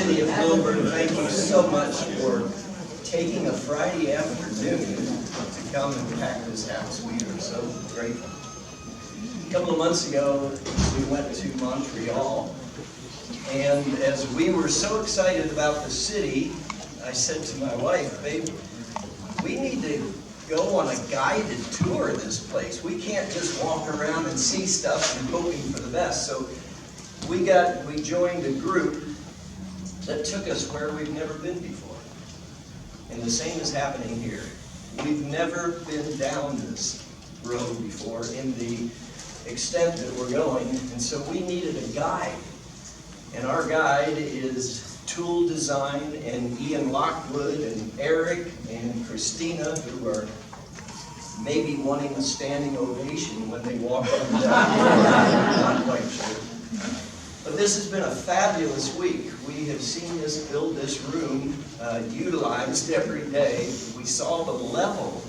City of Lilburn, thank you so much for taking a Friday afternoon to come and pack this house. We are so grateful. A couple of months ago, we went to Montreal, and as we were so excited about the city, I said to my wife, babe, we need to go on a guided tour of this place. We can't just walk around and see stuff and hoping for the best. So we joined a group that took us where we've never been before. And the same is happening here. We've never been down this road before in the extent that we're going, and so we needed a guide. And our guide is Toole Design and Ian Lockwood and Eric and Christina, who are maybe wanting a standing ovation when they walk up and down. I'm not quite sure. But this has been a fabulous week. We have seen us build this room utilized every day. We saw the level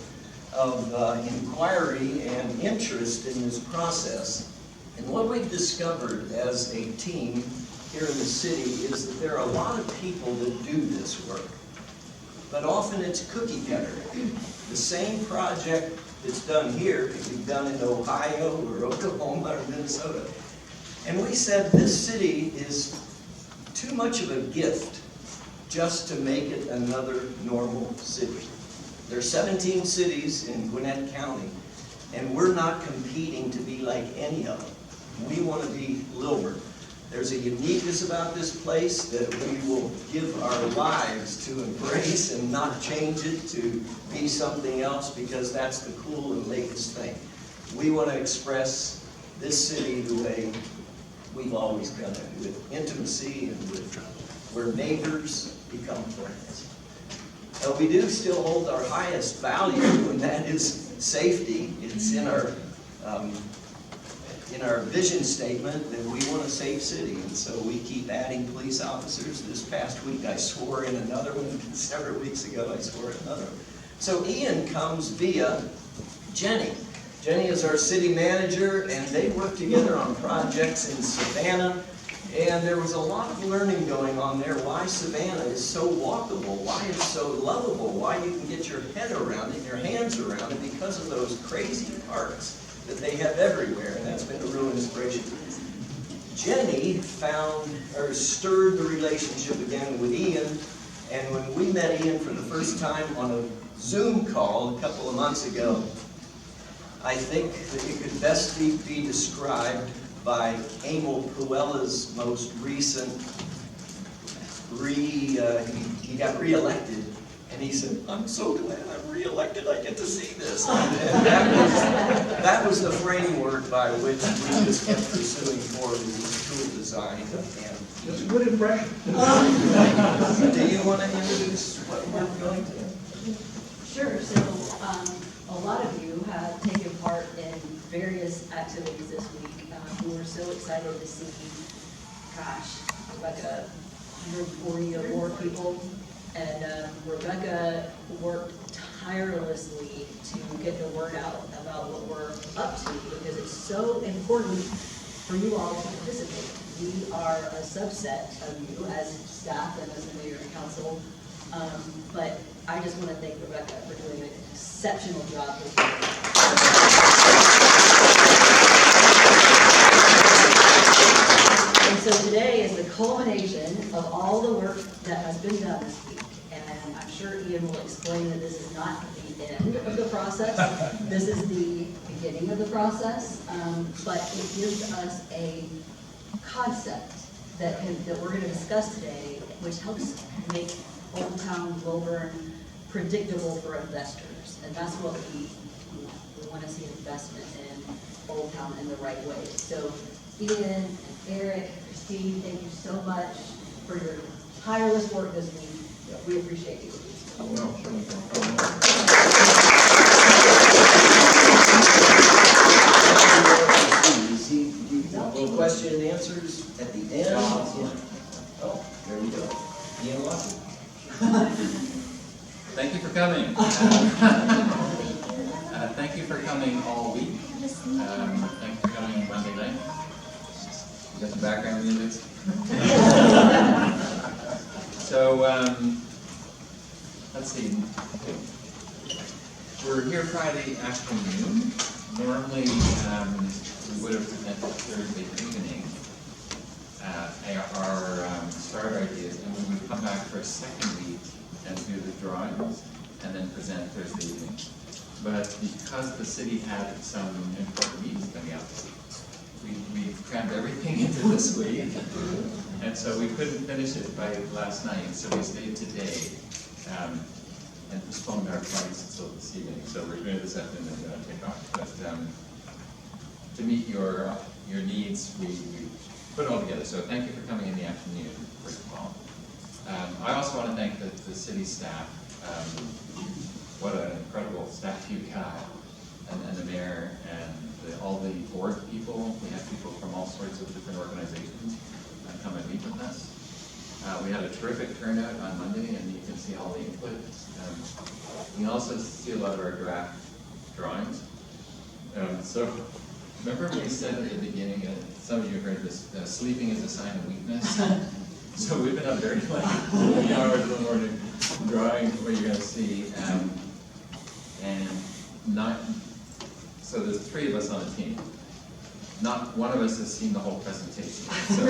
of inquiry and interest in this process. And what we've discovered as a team here in the city is that there are a lot of people that do this work. But often it's cookie cutter. The same project that's done here could be done in Ohio or Oklahoma or Minnesota. And we said this city is too much of a gift just to make it another normal city. There are 17 cities in Gwinnett County, and we're not competing to be like any of them. We want to be Lilburn. There's a uniqueness about this place that we will give our lives to embrace and not change it to be something else because that's the cool and latest thing. We want to express this city the way we've always done it, with intimacy and with where neighbors become friends. We do still hold our highest value, and that is safety. It's in our vision statement that we want a safe city, and so we keep adding police officers. This past week I swore in another one, several weeks ago I swore in another one. So Ian comes via Jenny. Jenny is our city manager, and they work together on projects in Savannah, and there was a lot of learning going on there, why Savannah is so walkable, why it's so lovable, why you can get your head around it, your hands around it, because of those crazy parks that they have everywhere, and that's been a real inspiration. Jenny stirred the relationship again with Ian, and when we met Ian for the first time on a Zoom call a couple of months ago, I think that it could best be described by Emil Puella's most recent, he got re-elected, and he said, I'm so glad I'm re-elected, I get to see this. And that was the framework by which we just kept pursuing forward with Toole Design. That's a good impression. Do you want to introduce what we're going to do? Sure. So a lot of you have taken part in various activities this week. We were so excited to see, Rebecca, 140 or more people. And Rebecca worked tirelessly to get the word out about what we're up to because it's so important for you all to participate. We are a subset of you as staff and as the mayor and council. But I just want to thank Rebecca for doing an exceptional job with And so today is the culmination of all the work that has been done this week. And I'm sure Ian will explain that this is not the end of the process. This is the beginning of the process. But it gives us a concept that we're going to discuss today, which helps make Old Town Lilburn predictable for investors. And that's what we want to see investment in Old Town in the right way. So Ian, Eric, Christine, thank you so much for your tireless work this week. We appreciate you. Any question and answers at the end? Oh, there you go. Ian Lockwood. Thank you for coming. Thank you for coming all week. Thank you for coming on Wednesday night. You got some background music. let's see. We're here Friday afternoon. Normally, we would have presented Thursday evening. Our start ideas, and we would come back for a second week and do the drawings, and then present Thursday evening. But because the city had some important meetings coming up, we crammed everything into this week, and so we couldn't finish it by last night, so we stayed today, and postponed our flights until this evening. So we're doing this afternoon and we're going to take off. But to meet your needs, we put it all together. So thank you for coming in the afternoon, first of all. I also want to thank the city staff. What an incredible staff you got, and the mayor, and all the board people. We have people from all sorts of different organizations come and meet with us. We had a terrific turnout on Monday, and you can see all the input. You can also see a lot of our draft drawings. So remember we said at the beginning, some of you heard this, sleeping is a sign of weakness. So we've been up very late, 3 hours in the morning, drawing what you're going to see. So there's 3 of us on the team. Not one of us has seen the whole presentation, so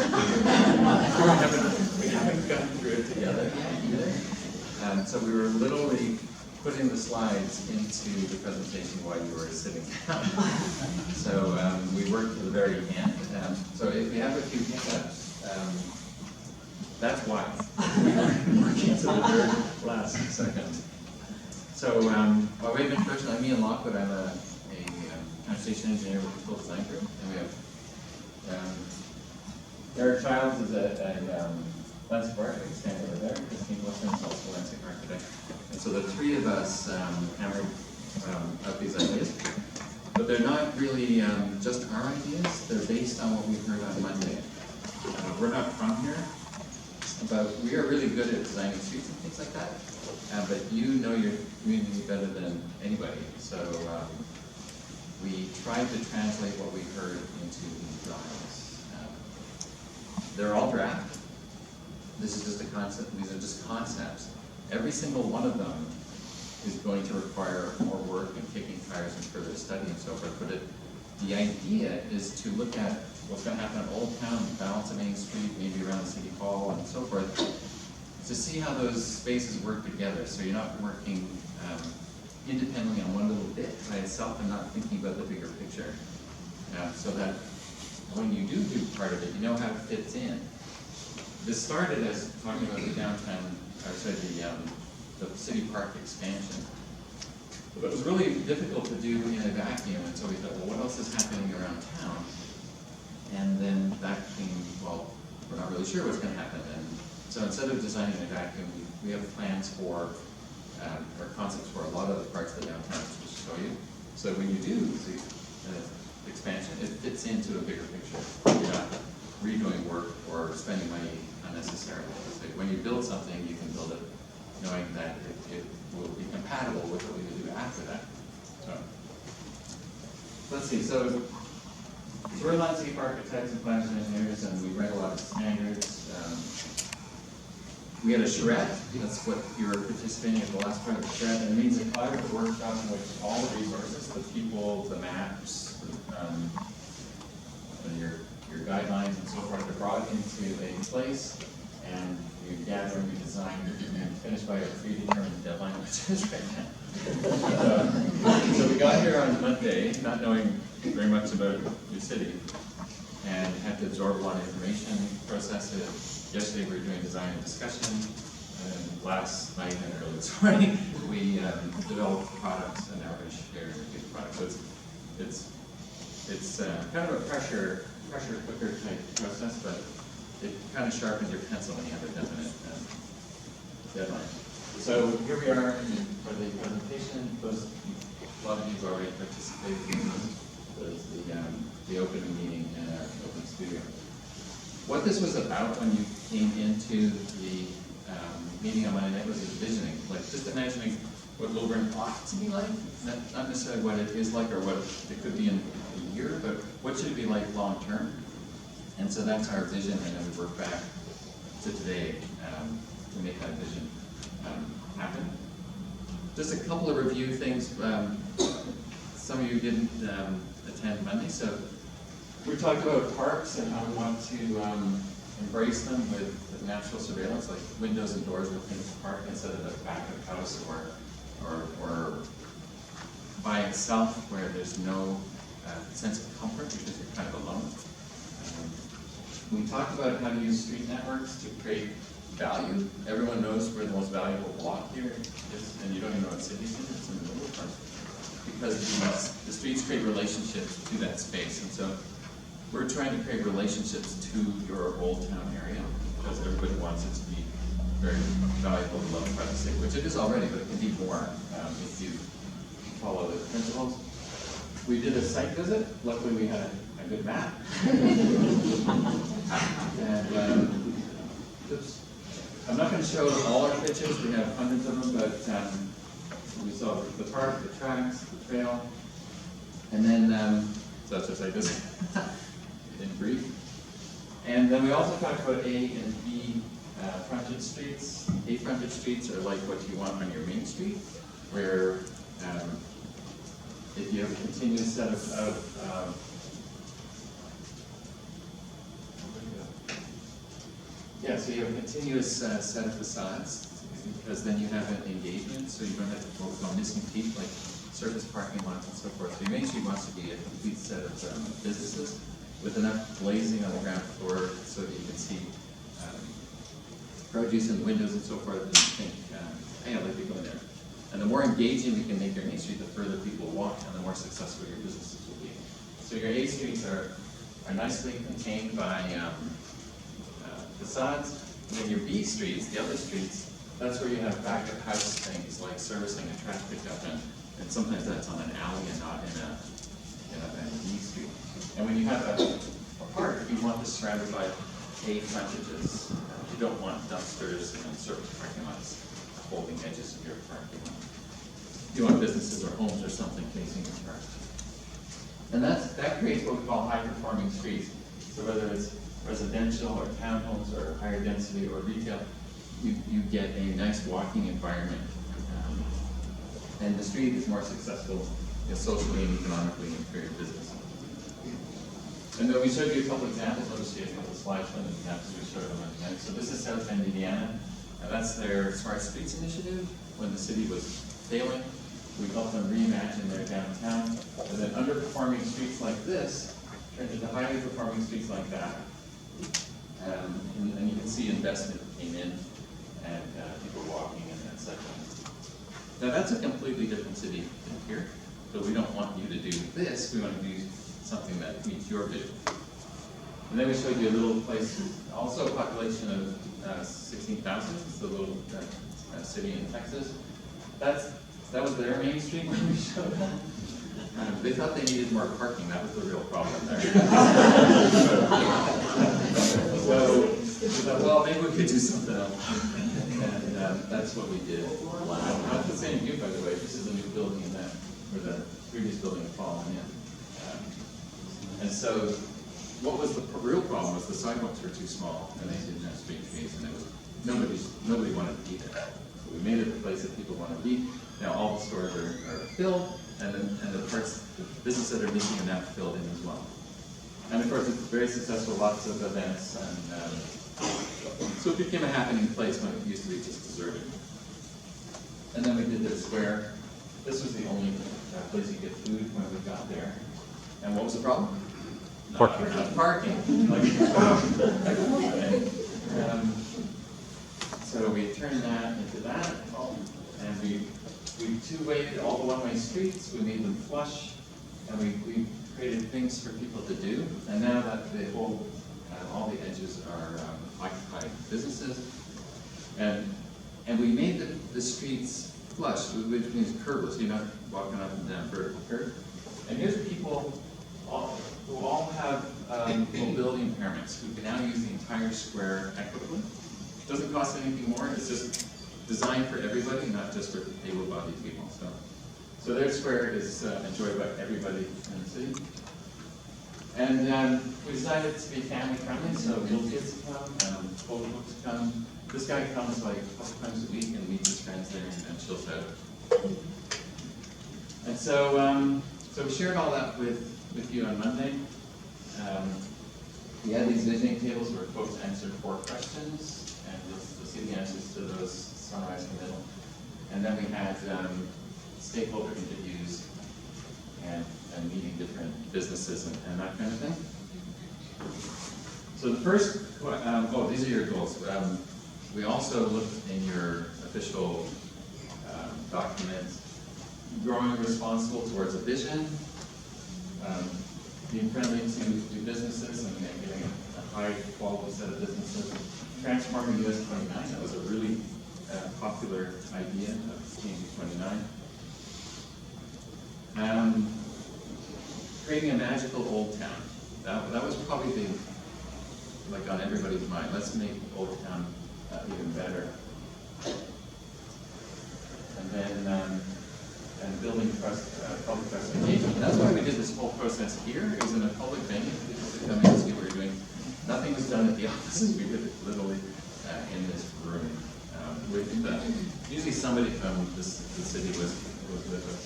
we haven't gotten through it together either. So we were literally putting the slides into the presentation while you were sitting down. So we worked to the very end. So if you have a few hiccups, that's why. We were working to the very last second. So while we've been personally, me and Lockwood, I'm a transportation engineer with the Toole Design group, and we have Eric Childs is a landscape architect standing over there. Christine Wilson is also a landscape architect. And so the 3 of us hammered out these ideas. But they're not really just our ideas, they're based on what we heard on Monday. We're not from here, but we are really good at designing streets and things like that. But you know your community better than anybody. So we tried to translate what we heard into these drawings. They're all draft. This is just a concept. These are just concepts. Every single one of them is going to require more work and kicking tires and further study and so forth. But the idea is to look at what's going to happen in Old Town, balance of Main Street, maybe around the City Hall and so forth, to see how those spaces work together. So you're not working independently on one little bit by itself and not thinking about the bigger picture. So that when you do part of it, you know how it fits in. This started as talking about the downtown, or sorry, the city park expansion. But it was really difficult to do in a vacuum, and so we thought, well, what else is happening around town? And then that came, well, we're not really sure what's going to happen. And so instead of designing in a vacuum, we have plans for, or concepts for a lot of the parts of the downtown, which we'll show you. So when you do the expansion, it fits into a bigger picture. You're not redoing work or spending money unnecessarily. So when you build something, you can build it knowing that it will be compatible with what we do after that. So let's see. So we're landscape architects and planners and engineers, and we write a lot of standards. We had a charrette. That's what you were participating in the last part of the charrette. And it means a collaborative workshop in which all the resources, the people, the maps, your guidelines and so forth are brought into a place, and you gather and you design and finish by a predetermined deadline, which is right now. So we got here on Monday, not knowing very much about your city, and had to absorb a lot of information, process it. Yesterday we were doing design and discussion, and last night and early this morning we developed products, and now we're going to share these products. So it's kind of a pressure cooker type process, but it kind of sharpens your pencil when you have a definite deadline. So here we are for the presentation. A lot of you have already participated in the opening meeting in our open studio. What this was about when you came into the meeting on Monday night was envisioning, like just imagining what Lilburn ought to be like, not necessarily what it is like or what it could be in a year, but what should it be like long term. And so that's our vision, and then we work back to today. to make that vision happen. Just a couple of review things. Some of you didn't attend Monday, so we talked about parks and how we want to embrace them with natural surveillance, like windows and doors within the park instead of the back of the house or by itself where there's no sense of comfort because you're kind of alone. We talked about how to use street networks to create value. Everyone knows where the most valuable block here is, and you don't even know what city it's in. It's in the middle of the park. Because the streets create relationships to that space, and so we're trying to create relationships to your Old Town area because everybody wants it to be very valuable and loved by the city, which it is already, but it can be more if you follow the principles. We did a site visit. Luckily, we had a good map. And oops. I'm not going to show all our pictures. We have hundreds of them, but we saw the park, the tracks, the trail, and then so that's our site visit in brief. And then we also talked about A and B frontage streets. A frontage streets are like what you want on your main street, where if you have a continuous set of so you have a continuous set of facades, because then you have an engagement, so you don't have to focus on missing teeth like surface parking lots and so forth. So your main street wants to be a complete set of businesses with enough glazing on the ground floor so that you can see produce in the windows and so forth, and you think, hey, I'd like to go in there. And the more engaging you can make your main street, the further people walk, and the more successful your businesses will be. So your A streets are nicely contained by facades. And then your B streets, the other streets, that's where you have back of house things like servicing and trash pickup, and sometimes that's on an alley and not in a B street. And when you have a park, you want this surrounded by paved frontages. You don't want dumpsters and surface parking lots holding edges of your parking lot. You want businesses or homes or something facing the park. And that creates what we call high-performing streets. So whether it's residential or townhomes or higher density or retail, you get a nice walking environment. And the street is more successful socially and economically for your business. And then we showed you a couple examples. I'll just show you a couple of slides from the examples we showed them at the end. So this is South Bend, Indiana. That's their Smart Streets initiative. When the city was failing, we helped them reimagine their downtown. And then underperforming streets like this turned into highly performing streets like that. And you can see investment came in and people walking and such. Now that's a completely different city than here. So we don't want you to do this. We want to do something that meets your vision. And then we showed you a little place, also a population of 16,000. It's a little city in Texas. That was their main street when we showed them. They thought they needed more parking. That was the real problem there. So we thought, well, maybe we could do something else. And that's what we did. Not the same view, by the way. This is a new building where the previous building had fallen in. And so what was the real problem was the sidewalks were too small and they didn't have street trees, and nobody wanted to be there. So we made it a place that people want to be. Now all the stores are filled, and the businesses that are missing are now filled in as well. And of course it's very successful, lots of events, and so it became a happening place when it used to be just deserted. And then we did the square. This was the only place you get food when we got there. And what was the problem? Parking. Parking. So we turned that into that, and we two-weighted all the one-way streets. We made them flush, and we created things for people to do. And now that all the edges are occupied businesses, and we made the streets flush, which means curveless. You're not walking up and down vertical curve. And here's people who all have mobility impairments who can now use the entire square equitably. It doesn't cost anything more. It's just designed for everybody, not just for able-bodied people. So their square is enjoyed by everybody in the city. And we designed it to be family-friendly, so little kids come, older folks come. This this guy comes like a couple times a week and meets his friends there and chills out. And so, so we shared all that with you on Monday. We had these visioning tables where folks answered 4 questions, and you'll see the answers to those summarized in the middle. And then we had stakeholder interviews and meeting different businesses and that kind of thing. So the first, these are your goals. We also looked in your official document, growing responsible towards a vision, being friendly to businesses and getting a high quality set of businesses, transforming US 29, that was a really popular idea of changing 29. Creating a magical old town. That was probably the, like on everybody's mind. Let's make Old Town even better. And then and building trust, public trust and engagement. And that's why we did this whole process here. It was in a public venue. People could come in and see what we're doing. Nothing was done at the offices. We did it literally in this room. With usually somebody from the city was with us,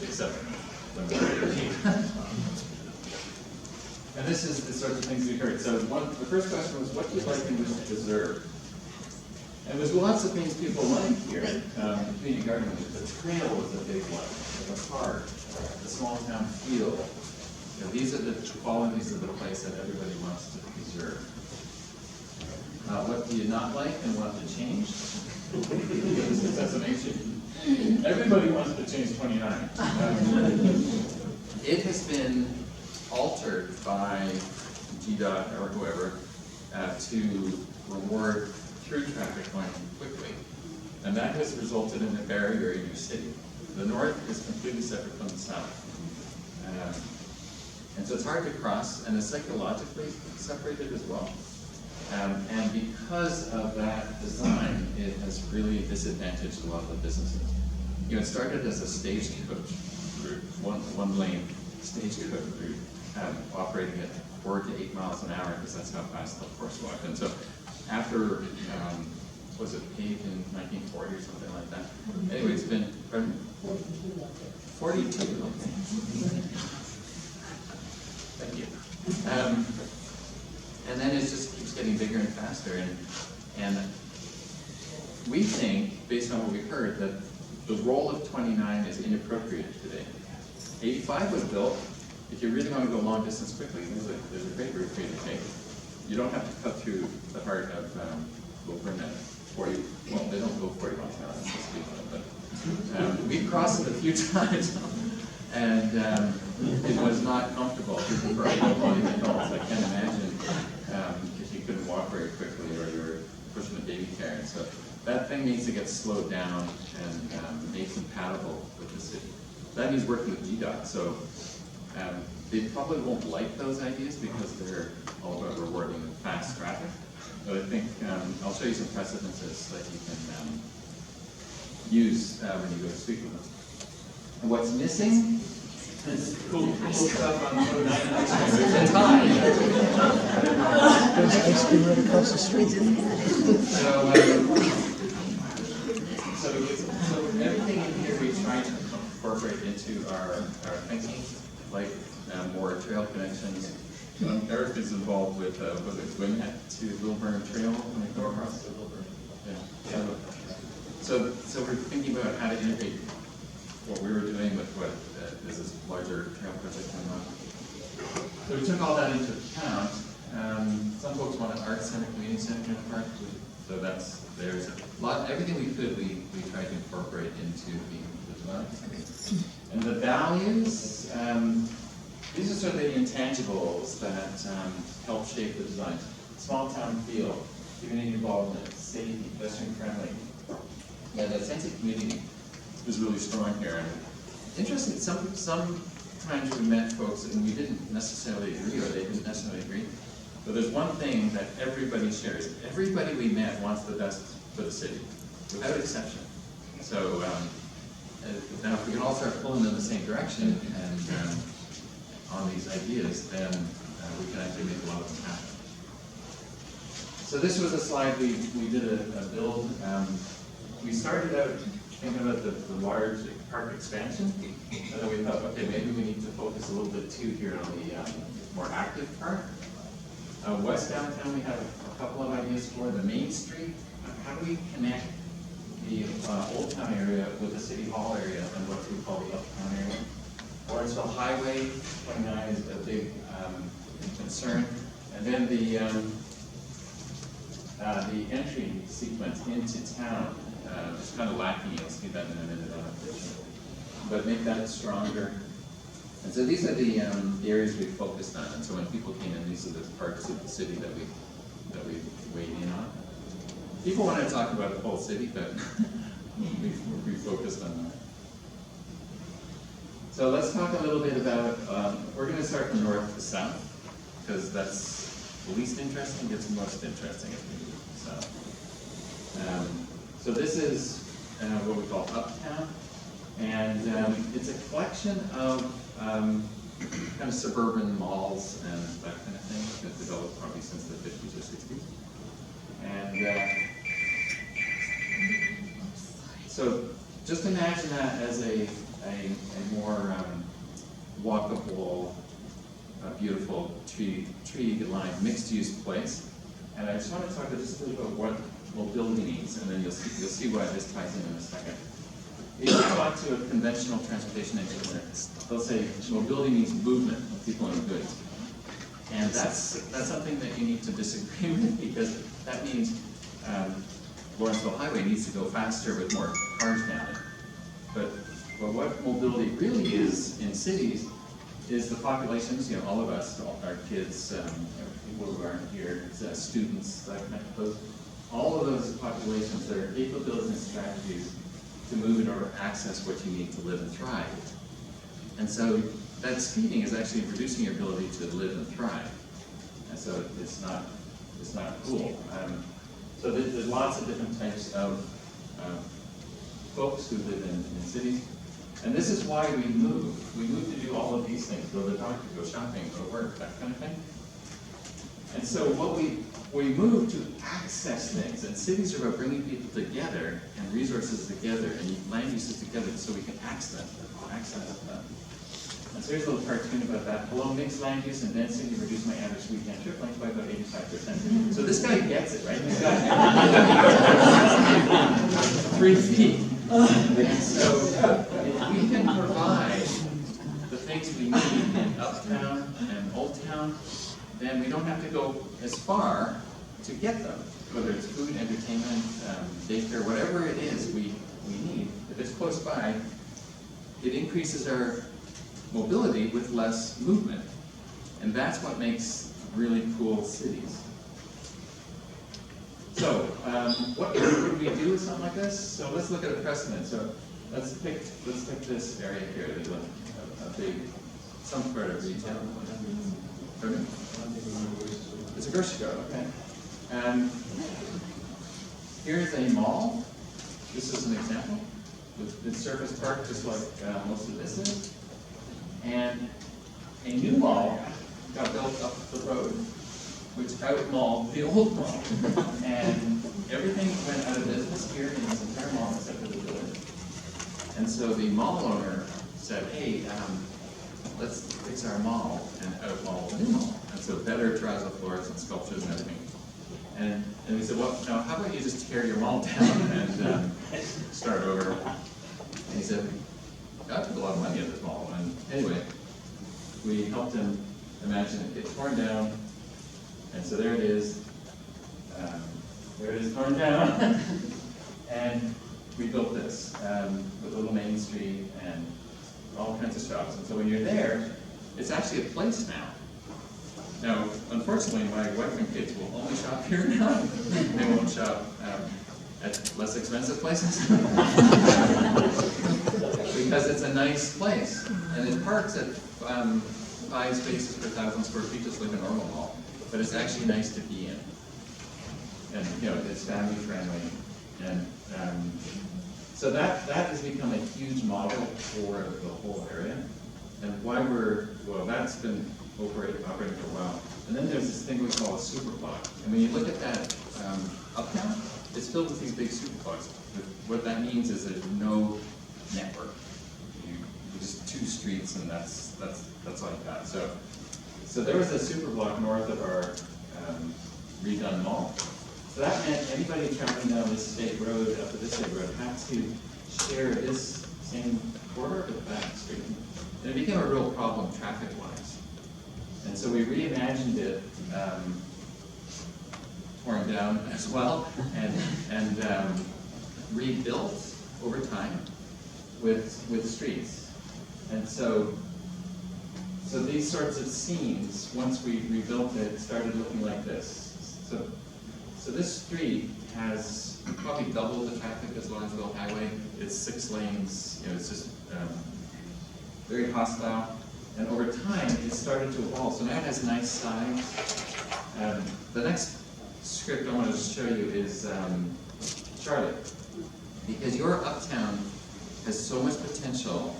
except when we were here. And this is the sorts of things we heard. So the first question was, what do you like and wish to preserve? And there's lots of things people like here. Community gardening, the trail was a big one. The park, the small town feel. You know, these are the qualities of the place that everybody wants to preserve. What do you not like and want to change? That's an issue. Everybody wants to change 29. It has been altered by GDOT or whoever to reward through traffic going quickly. And that has resulted in a barrier in your city. The north is completely separate from the south. And so it's hard to cross, and it's psychologically separated as well. And because of that design, it has really disadvantaged a lot of the businesses. You know, it started as a stagecoach route, one lane stagecoach route, operating at 4 to 8 miles an hour, because that's how fast the horse walked. And so after, was it paved in 1940 or something like that? Anyway, it's been, 42, okay. Thank you. And then it just keeps getting bigger and faster. And we think, based on what we've heard, that the role of 29 is inappropriate today. 85 was built. If you really want to go long distance quickly, there's a great route for you to take. You don't have to cut through the heart of Lilburn at 40. Well, they don't go 40 miles an hour, that's the speed limit, but we've crossed it a few times, and it was not comfortable. People for able-bodied adults, I can't imagine if you couldn't walk very quickly or you were pushing a baby carriage. So that thing needs to get slowed down and made compatible with the city. That means working with GDOT. So they probably won't like those ideas because they're all about rewarding fast traffic. But I think I'll show you some precedences that you can use when you go to speak with them. And what's missing? Cool stuff on Toole Design. There's ice cream right across the street. So everything in here we try to incorporate into our thinking, like more trail connections. Eric is involved with was it Swim to Lilburn Trail when we go across the Lilburn. Yeah. So we're thinking about how to integrate what we were doing with what is this larger trail project coming on. So we took all that into account. Some folks want an art center, community center in the park. So there's a lot. Everything we could, we tried to incorporate into the design. And the values. These are sort of the intangibles that help shape the design. Small town feel, community involvement, safety, pedestrian friendly. Yeah, that sense of community is really strong here. And interesting, sometimes we met folks and we didn't necessarily agree, or they didn't necessarily agree. But there's one thing that everybody shares. Everybody we met wants the best for the city, without exception. So now if we can all start pulling in the same direction and on these ideas, then we can actually make a lot of them happen. So this was a slide we did a build. We started out thinking about the large park expansion, and then we thought, okay, maybe we need to focus a little bit too here on the more active park. West downtown, we have a couple of ideas for the Main Street. How do we connect the Old Town area with the City Hall area and what we call the Uptown area? Lawrenceville Highway 29 is a big concern. And then the entry sequence into town is kind of lacking. You'll see that in a minute on a picture. But make that stronger. And so these are the areas we focused on. And so when people came in, these are the parts of the city that we weighed in on. People want to talk about the whole city, but we focused on that. So let's talk a little bit about, we're going to start from north to south, because that's the least interesting, gets most interesting as we move south. So this is what we call Uptown, and it's a collection of kind of suburban malls and that kind of thing that developed probably since the 50s or 60s. And so just imagine that as a more walkable, beautiful tree-lined mixed-use place. And I just want to talk just a little about what mobility means, and then you'll see why this ties in a second. If you talk to a conventional transportation engineer, they'll say mobility means movement of people and goods. And that's something that you need to disagree with, because that means Lawrenceville Highway needs to go faster with more cars down it. But what mobility really is in cities is the populations, all of us, all our kids, people who aren't here, students, that kind of those, all of those populations, there are capabilities and strategies to move or access what you need to live and thrive. And so that speeding is actually reducing your ability to live and thrive. And so it's not cool. So there's lots of different types of folks who live in cities. And this is why we move. We move to do all of these things, go to the doctor, go shopping, go to work, that kind of thing. And so we move to access things, and cities are about bringing people together and resources together and land uses together so we can access them. And so here's a little cartoon about that. Below mixed land use and density reduce my average weekend trip length by about 85%. So this guy gets it, right? This guy 3 feet. And so if we can provide the things we need in Uptown and Old Town, then we don't have to go as far to get them, whether it's food, entertainment, daycare, whatever it is we need. If it's close by, it increases our mobility with less movement. And that's what makes really cool cities. So, what could we do with something like this? So let's look at a precedent. So let's pick this area here, a big, some part of retail. Pardon? It's a grocery store, okay. Here's a mall. This is an example. It's surface park, just like most of this is. And a new mall got built up the road, which out-malled the old mall. And everything went out of business here in this entire mall except for the building. And so the mall owner said, hey, let's fix our mall and out-mall the new mall. And so better terrazzo floors and sculptures and everything. And we said, well, now how about you just tear your mall down and start over? And he said, I took a lot of money at this mall. And anyway, we helped him imagine it get torn down. And so there it is. There it is torn down. And we built this with a little Main Street and all kinds of shops. And so when you're there, it's actually a place now. Now, unfortunately, my wife and kids will only shop here now. They won't shop at less expensive places. Because it's a nice place. And it parks at 5 spaces per 1,000 square feet, just like a normal mall. But it's actually nice to be in. And, it's family friendly. And so that has become a huge model for the whole area. And why that's been operating for a while. And then there's this thing we call a super block. And when you look at that uptown, it's filled with these big super blocks. What that means is there's no network. You just two streets, and that's all you got. So there was a super block north of our redone mall. So that meant anybody traveling down this state road, up to this state road, had to share this same corridor with that street. And it became a real problem traffic-wise. And so we reimagined it, torn down as well, and rebuilt over time with streets. And so these sorts of scenes, once we rebuilt it, started looking like this. So this street has probably double the traffic as Lawrenceville Highway. It's 6 lanes, it's just very hostile. And over time, it started to evolve. So now it has nice sides. The next script I want to show you is Charlotte. Because your uptown has so much potential,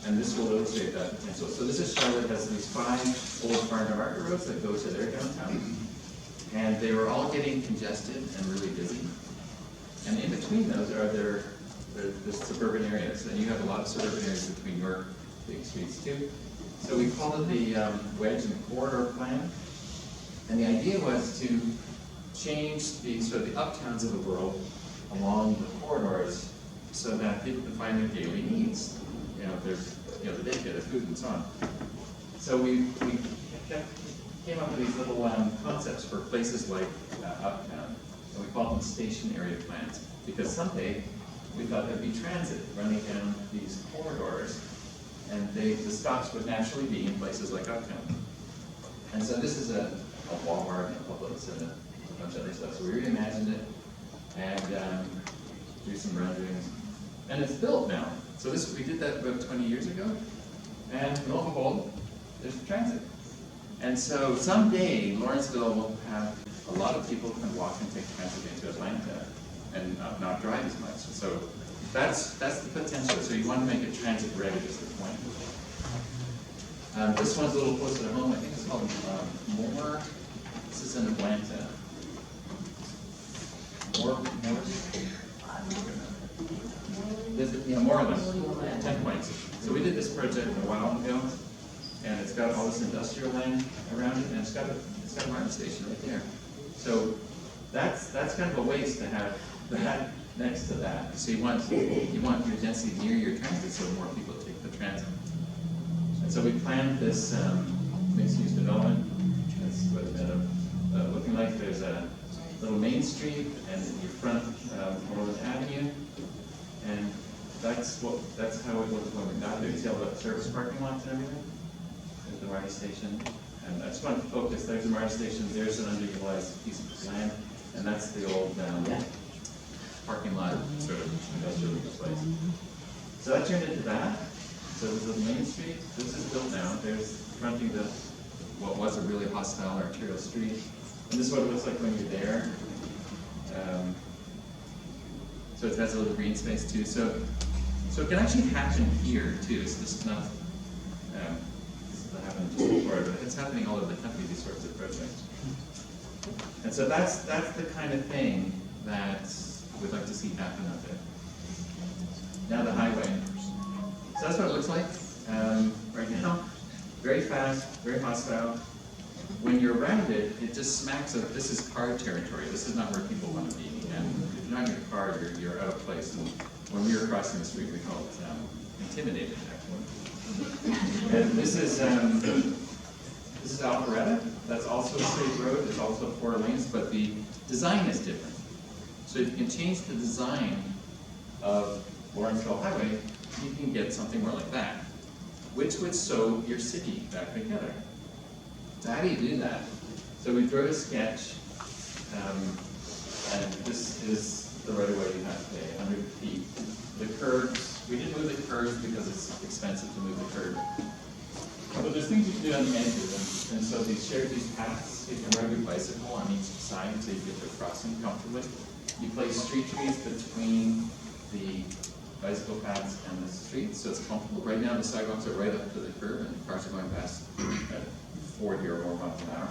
and this will illustrate that potential. So this is Charlotte, has these 5 old farm market roads that go to their downtown. And they were all getting congested and really busy. And in between those are the suburban areas. And you have a lot of suburban areas between your big streets too. So we called it the wedge and corridor plan. And the idea was to change the sort of the uptowns of the world along the corridors so that people can find their daily needs. There's the daycare, the food, and so on. So we came up with these little concepts for places like uptown, and we called them station area plans, because someday we thought there'd be transit running down these corridors, and the stops would naturally be in places like uptown. And so this is a Walmart and a Publix and a bunch of other stuff. So we reimagined it and do some renderings, and it's built now. So we did that about 20 years ago, and lo and behold, there's transit. And so someday Lawrenceville will have a lot of people who can walk and take transit into Atlanta and not drive as much. So that's the potential. So you want to make it transit ready is the point. This one's a little closer to home. I think it's called Moore. This is in Atlanta. Moreland, 10 points. So we did this project a while ago, and it's got all this industrial land around it, and it's got a market station right there. So that's kind of a waste to have that next to that. So you want your density near your transit, so more people take the transit. And so we planned this mixed-use development. That's what it ended up looking like. There's a little main street, and your front Moreland Avenue, and that's how it looked when we got there. You see all the service parking lots and everything. There's the MARTA station, and I just want to focus. There's the MARTA station. There's an underutilized piece of land, and that's the old parking lot sort of industrial place. So that turned into that. So this is the main street. This is built now. There's fronting what was a really hostile arterial street, and this is what it looks like when you're there. So it has a little green space too. So it can actually happen here too. It's just not happening just before, but it's happening all over the country, these sorts of projects. And so that's the kind of thing that we'd like to see happen out there. Now the highway. So that's what it looks like right now. Very fast, very hostile. When you're around it, it just smacks of, this is car territory. This is not where people want to be. And if you're not in your car, you're out of place. And when we were crossing the street, we called it intimidated, actually. And this is Alpharetta. That's also a state road. It's also 4 lanes, but the design is different. So if you can change the design of Lawrenceville Highway, you can get something more like that, which would sew your city back together. So how do you do that? So we drew a sketch, and this is the right of way you have today, 100 feet. The curbs, we didn't move the curbs because it's expensive to move the curb. But there's things you can do on the edges, and so these paths, you can ride your bicycle on each side so you get the crossing comfortably. You place street trees between the bicycle paths and the street, so it's comfortable. Right now, the sidewalks are right up to the curb, and cars are going past at 40 or more miles an hour.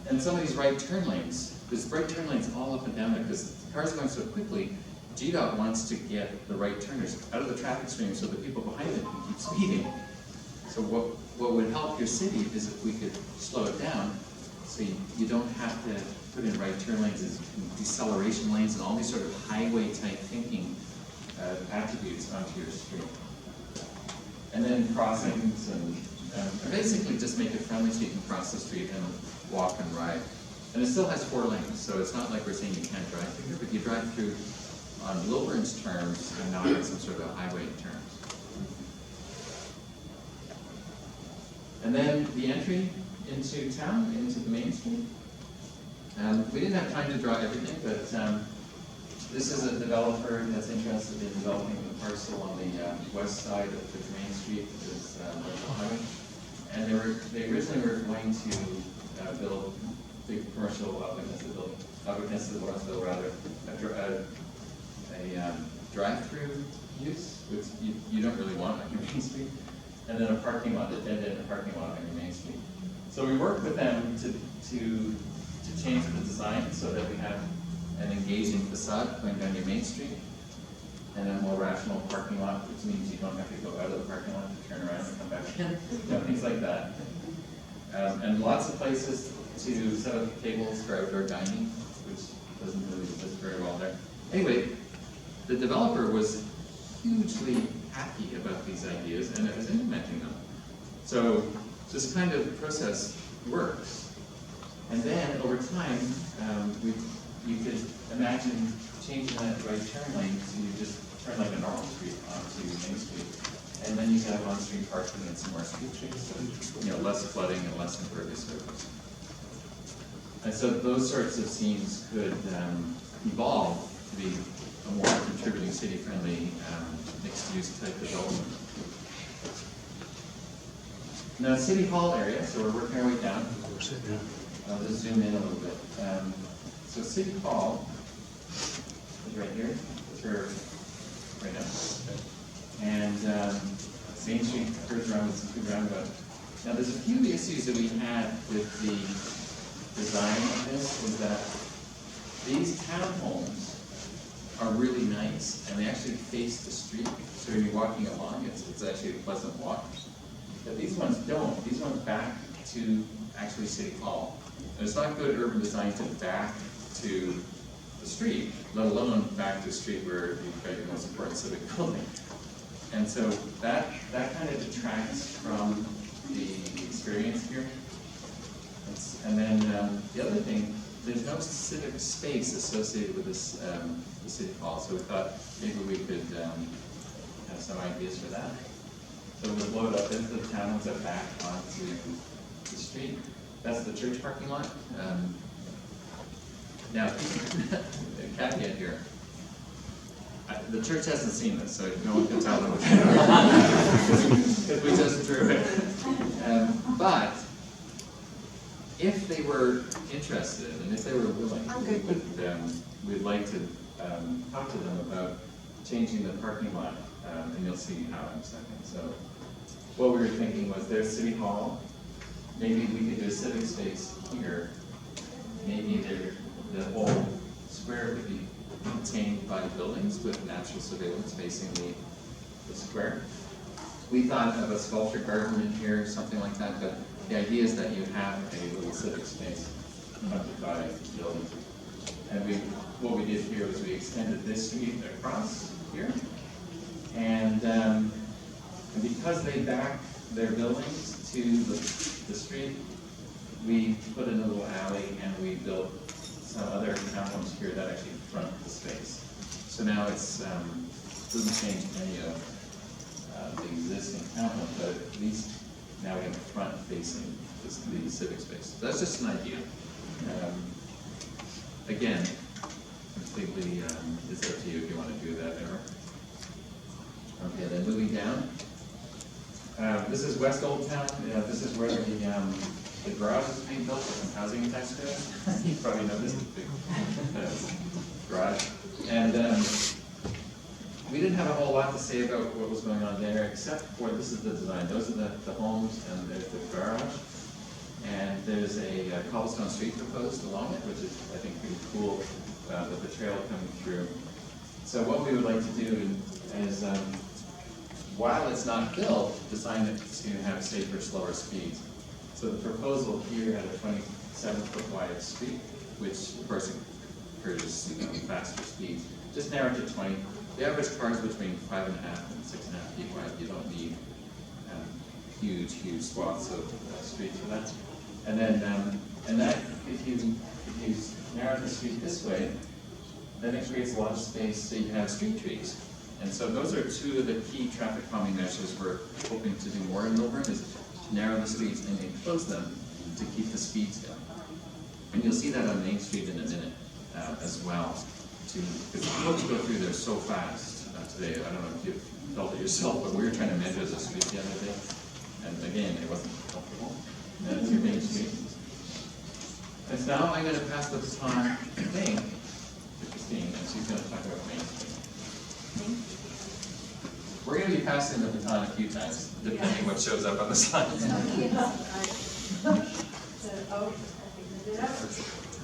And some of these right turn lanes, there's right turn lanes all up and down there, because the cars are going so quickly, GDOT wants to get the right turners out of the traffic stream so the people behind them can keep speeding. So what would help your city is if we could slow it down, so you don't have to put in right turn lanes and deceleration lanes and all these sort of highway type thinking attributes onto your street. And then crossings and basically just make it friendly so you can cross the street and walk and ride. And it still has 4 lanes, so it's not like we're saying you can't drive through here, but you drive through on Lilburn's terms and not on some sort of highway terms. And then the entry into town, into the main street. We didn't have time to draw everything, but this is a developer that's interested in developing the parcel on the west side of the main street, is the highway. And they originally were going to build big commercial up against the Lawrenceville rather, a drive-through use, which you don't really want on your main street, and then a parking lot, a dead-end parking lot on your main street. So we worked with them to change the design so that we have an engaging facade going down your main street, and a more rational parking lot, which means you don't have to go out of the parking lot to turn around and come back again, things like that. And lots of places to set up tables for outdoor dining, which doesn't really exist very well there. Anyway, the developer was hugely happy about these ideas and is implementing them. So this kind of process works. And then over time, you could imagine changing that right turn lane to just turn like a normal street onto Main Street. And then you could have on-street parking and some more street trees, so less flooding and less impervious surface. And so those sorts of scenes could evolve to be a more contributing city-friendly mixed-use type development. Now, City Hall area, so we're working our way down. I'll just zoom in a little bit. So City Hall is right here. That's where right now. And Main Street curves around with some good roundabout. Now, there's a few issues that we had with the design of this, is that these townhomes are really nice, and they actually face the street. So when you're walking along, it's actually a pleasant walk. But these ones don't. These ones back to actually City Hall. And it's not good urban design to back to the street, let alone back to a street where you've got your most important civic building. And so that kind of detracts from the experience here. And then the other thing, there's no civic space associated with this the City Hall, so we thought maybe we could have some ideas for that. So we'll blow it up into the townhomes that back onto the street. That's the church parking lot. Now, a caveat here. The church hasn't seen this, so no one can tell them because we just drew it. But if they were interested and if they were willing, we'd like to talk to them about changing the parking lot, and you'll see how in a second. So what we were thinking was there's City Hall. Maybe we could do a civic space here. Maybe the whole square could be contained by buildings with natural surveillance facing the square. We thought of a sculpture garden in here, something like that, but the idea is that you have a little civic space fronted by buildings. And what we did here was we extended this street across here, and because they back their buildings to the street, we put in a little alley and we built some other townhomes here that actually front the space. So now it's doesn't change any of the existing townhomes, but at least now we have a front facing the civic space. So that's just an idea. Again, completely it's up to you if you want to do that ever. Okay, then moving down. This is West Old Town. This is where the garage is being built with some housing attached to it. You probably know this big garage. And we didn't have a whole lot to say about what was going on there, except for, this is the design, those are the homes, and there's the garage. And there's a cobblestone street proposed along it, which is, I think, pretty cool, with the trail coming through. So what we would like to do is, while it's not built, design it to have safer, slower speeds. So the proposal here had a 27-foot wide street, which of course encourages faster speeds. Just narrow it to 20. The average car is between 5.5 and 6.5 feet wide. You don't need huge swaths of street for that. And then, if you narrow the street this way, then it creates a lot of space so you have street trees. And so those are two of the key traffic calming measures we're hoping to do more in Lilburn, is to narrow the streets and enclose them to keep the speeds down. And you'll see that on Main Street in a minute as well. Because the roads go through there so fast today. I don't know if you've felt it yourself, but we were trying to measure the street the other day. And again, it wasn't comfortable. And that's your Main Street. And so now I'm going to pass the baton to Christine, and she's going to talk about Main Street. We're going to be passing the baton a few times, depending what shows up on the slides.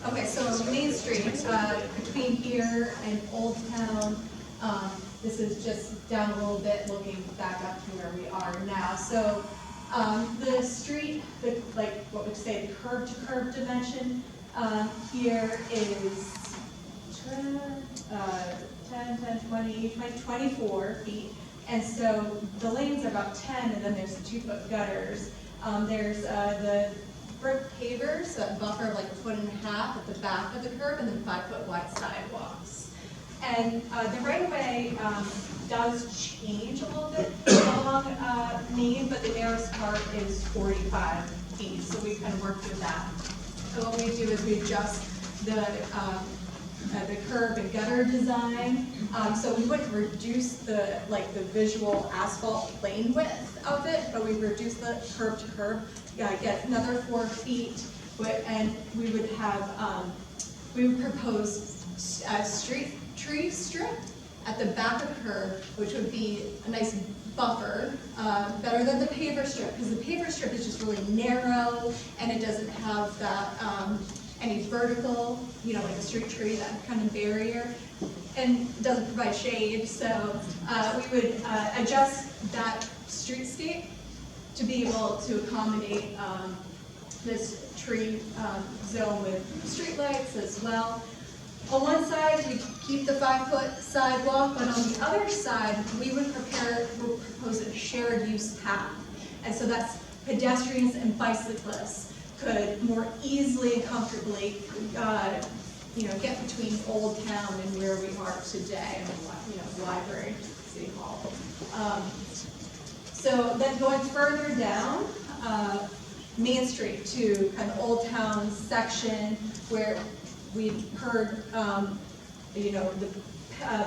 Okay, so Main Street, between here and Old Town, this is just down a little bit, looking back up to where we are now. So the street, like what would say the curb-to-curb dimension here is 24 feet. And so the lanes are about 10, and then there's the 2-foot gutters. There's the brick pavers that buffer like 1.5 feet at the back of the curb, and then 5-foot wide sidewalks. And the right-of-way does change a little bit along Main, but the narrowest part is 45 feet, so we kind of worked with that. So what we do is we adjust the curb and gutter design, so we wouldn't reduce the visual asphalt lane width of it, but we reduce the curb to curb, get another 4 feet, and we would have we would propose a street tree strip at the back of the curb, which would be a nice buffer, better than the paver strip, because the paver strip is just really narrow and it doesn't have that any vertical, like a street tree, that kind of barrier, and doesn't provide shade. So we would adjust that streetscape to be able to accommodate this tree zone with streetlights as well. On one side, we keep the 5-foot sidewalk, but on the other side, we would propose a shared use path. And so that's pedestrians and bicyclists could more easily and comfortably, get between Old Town and where we are today, and the library, City Hall. So then going further down, Main Street to kind of Old Town section where we've heard, the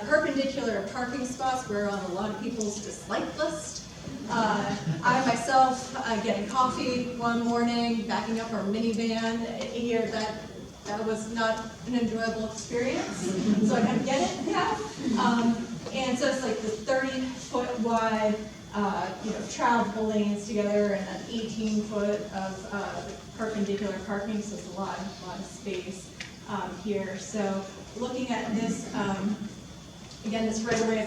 perpendicular parking spots were on a lot of people's dislike list. I myself, getting coffee one morning, backing up our minivan here, that was not an enjoyable experience. So I kind of get it now. And so it's like the 30-foot wide, travelable lanes together, and an 18-foot of perpendicular parking, so it's a lot of space here. So looking at this, again, this right-of-way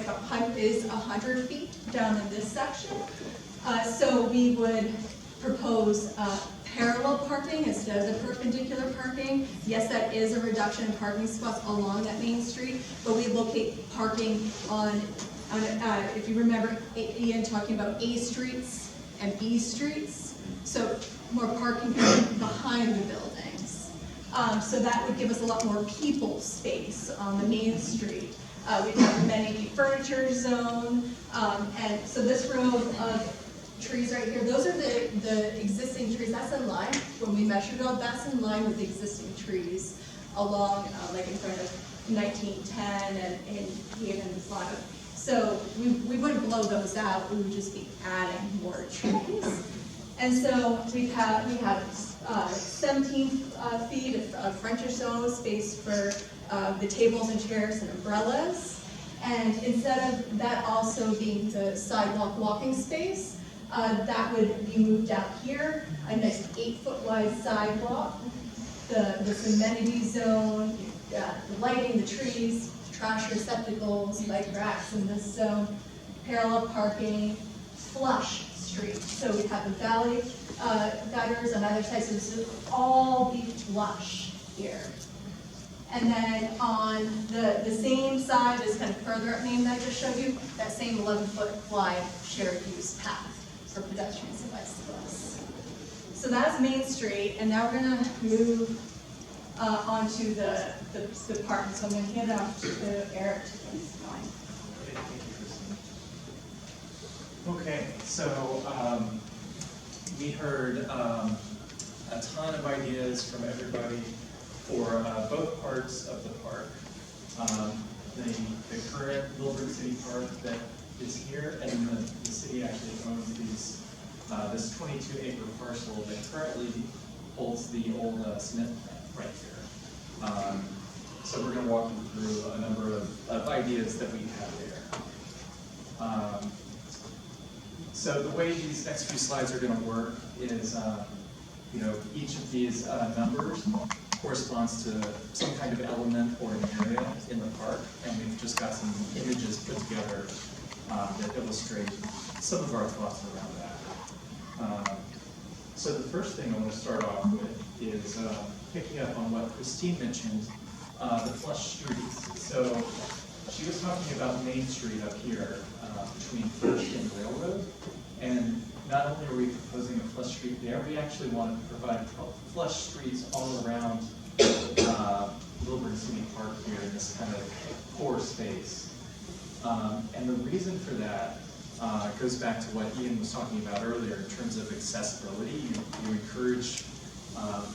is 100 feet down in this section. So we would propose parallel parking instead of the perpendicular parking. Yes, that is a reduction in parking spots along that Main Street, but we locate parking on if you remember Ian talking about A streets and B streets, so more parking behind the buildings. So that would give us a lot more people space on the Main Street. We'd have amenity furniture zone, and so this row of trees right here, those are the existing trees. That's in line, when we measured out, that's in line with the existing trees along, like in front of 1910 and here in the front of. So we wouldn't blow those out, we would just be adding more trees. And so we have 17 feet of frontage zone space for the tables and chairs and umbrellas. And instead of that also being the sidewalk walking space, that would be moved out here, a nice 8-foot wide sidewalk, this amenity zone, the lighting, the trees, trash receptacles, bike racks in this zone, parallel parking, flush street. So we'd have the valley gutters on either side, so this would all be flush here. And then on the same side, this kind of further up Main that I just showed you, that same 11-foot wide shared use path for pedestrians and bicyclists. So that's Main Street, and now we're gonna move onto the park. So I'm gonna hand it off to Eric to get this going. Okay, so we heard a ton of ideas from everybody for both parts of the park. The current Lilburn City Park that is here, and the city actually owns these, this 22-acre parcel that currently holds the old cement plant right here. So we're going to walk you through a number of ideas that we have there. So the way these next few slides are going to work is, each of these numbers corresponds to some kind of element or an area in the park, and we've just got some images put together that illustrate some of our thoughts around that. So the first thing I want to start off with is picking up on what Christine mentioned, the flush streets. So she was talking about Main Street up here between First and Railroad, and not only are we proposing a flush street there, we actually want to provide flush streets all around Lilburn City Park here in this kind of core space. And the reason for that goes back to what Ian was talking about earlier in terms of accessibility. You encourage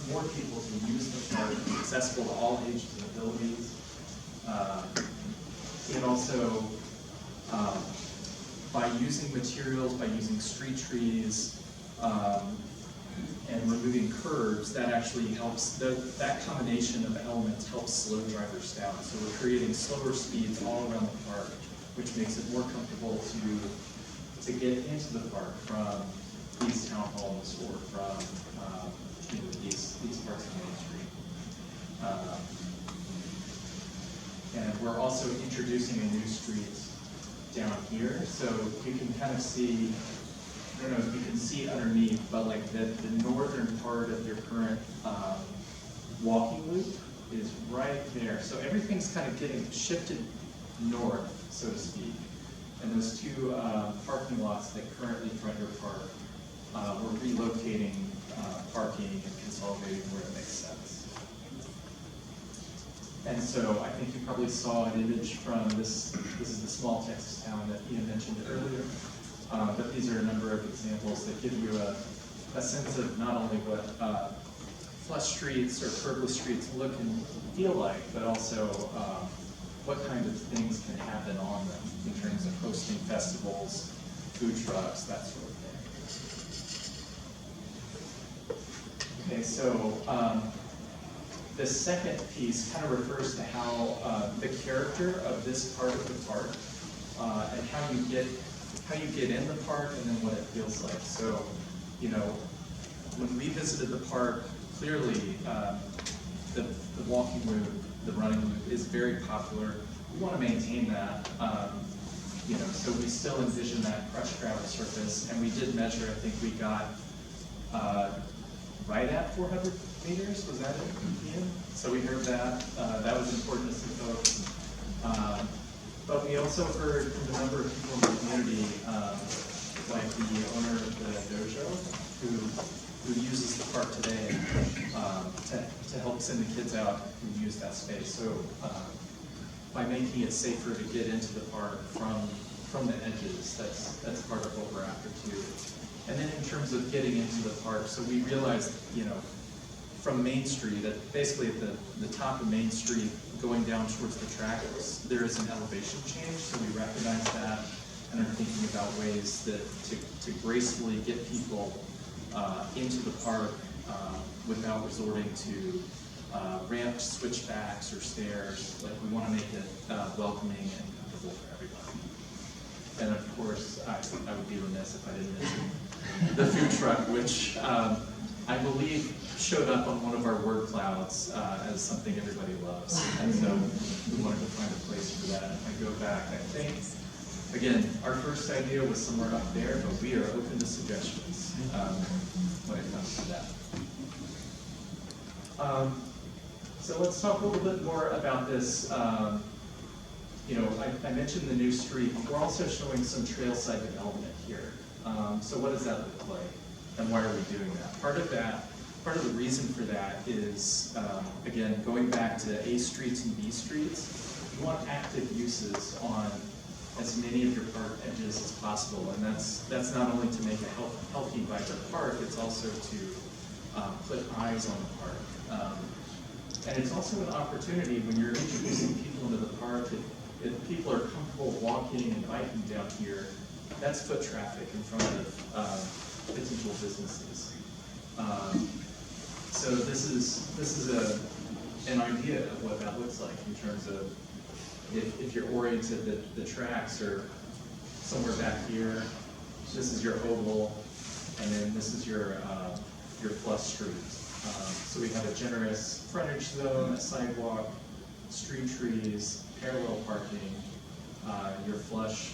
more people to use the park, accessible to all ages and abilities. And also, by using materials, by using street trees, and removing curbs, that actually helps, that combination of elements helps slow drivers down. So we're creating slower speeds all around the park, which makes it more comfortable to get into the park from these townhomes or from these parts of Main Street. And we're also introducing a new street down here, so you can kind of see, I don't know if you can see underneath, but like the northern part of your current walking loop is right there. So everything's kind of getting shifted north, so to speak. And those two parking lots that currently front your park, we're relocating parking and consolidating where it makes sense. And so I think you probably saw an image from this is the small Texas town that Ian mentioned earlier. But these are a number of examples that give you a sense of not only what flush streets or curbless streets look and feel like, but also what kind of things can happen on them in terms of hosting festivals, food trucks, that sort of thing. Okay, so the second piece kind of refers to how the character of this part of the park and how you get in the park and then what it feels like. So, when we visited the park, clearly the walking loop, the running loop is very popular. We want to maintain that. So we still envision that crushed gravel surface, and we did measure. I think we got right at 400 meters. Was that it, Ian? So we heard that. That was important to some folks. But we also heard from a number of people in the community, like the owner of the dojo, who uses the park today to help send the kids out who use that space. So by making it safer to get into the park from the edges, that's part of what we're after too. And then in terms of getting into the park, so we realized, from Main Street, basically at the top of Main Street, going down towards the tracks, there is an elevation change, so we recognize that and are thinking about ways that to gracefully get people into the park without resorting to ramped switchbacks or stairs. Like, we want to make it welcoming and comfortable for everybody. And of course, I would be remiss if I didn't mention the food truck, which I believe showed up on one of our word clouds as something everybody loves. And so we wanted to find a place for that. If I go back, I think, again, our first idea was somewhere up there, but we are open to suggestions when it comes to that. So let's talk a little bit more about this. You know, I mentioned the new street. We're also showing some trailside development here. So what does that look like, and why are we doing that? Part of the reason for that is, again, going back to A streets and B streets, you want active uses on as many of your park edges as possible, and that's not only to make a healthy, vibrant park, it's also to put eyes on the park. And it's also an opportunity when you're introducing people into the park. If people are comfortable walking and biking down here, that's foot traffic in front of potential businesses. So this is an idea of what that looks like in terms of if you're oriented that the tracks are somewhere back here. This is your oval, and then this is your plus street. So we have a generous frontage zone, a sidewalk, street trees, parallel parking, your flush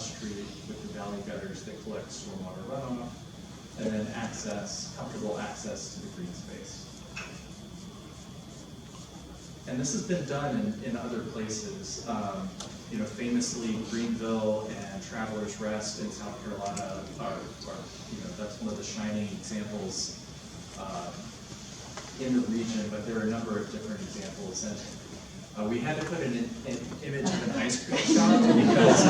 street with the valley gutters that collect stormwater runoff, and then comfortable access to the green space. And this has been done in other places. You know, famously, Greenville and Travelers Rest in South Carolina are that's one of the shining examples in the region, but there are a number of different examples. And we had to put an image of an ice cream shop because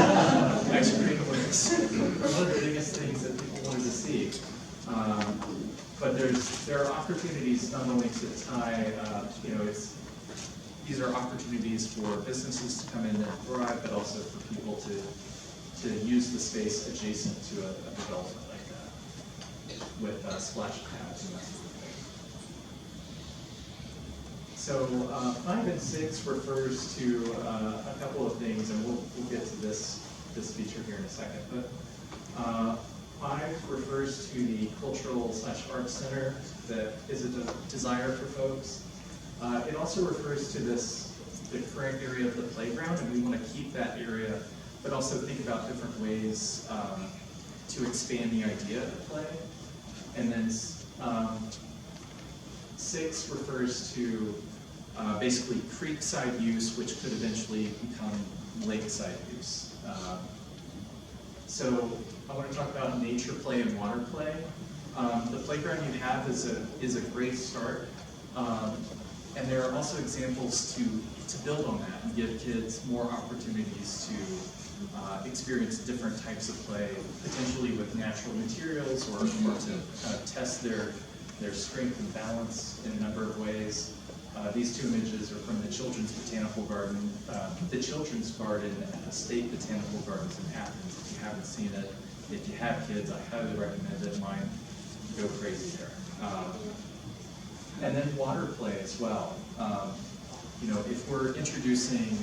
ice cream was one of the biggest things that people wanted to see. But there are opportunities not only to tie, these are opportunities for businesses to come in and thrive, but also for people to use the space adjacent to a development like that with splash pads and that sort of thing. So 5 and 6 refers to a couple of things, and we'll get to this feature here in a second. But 5 refers to the cultural/arts center that is a desire for folks. It also refers to the current area of the playground, and we want to keep that area, but also think about different ways to expand the idea of play. And then 6 refers to basically creekside use, which could eventually become lakeside use. So I want to talk about nature play and water play. The playground you have is a great start. And there are also examples to build on that and give kids more opportunities to experience different types of play, potentially with natural materials, or to kind of test their strength and balance in a number of ways. These 2 images are from the Children's Botanical Garden, the Children's Garden at the State Botanical Gardens in Athens. If you haven't seen it, if you have kids, I highly recommend it. Mine go crazy there. And then water play as well. If we're introducing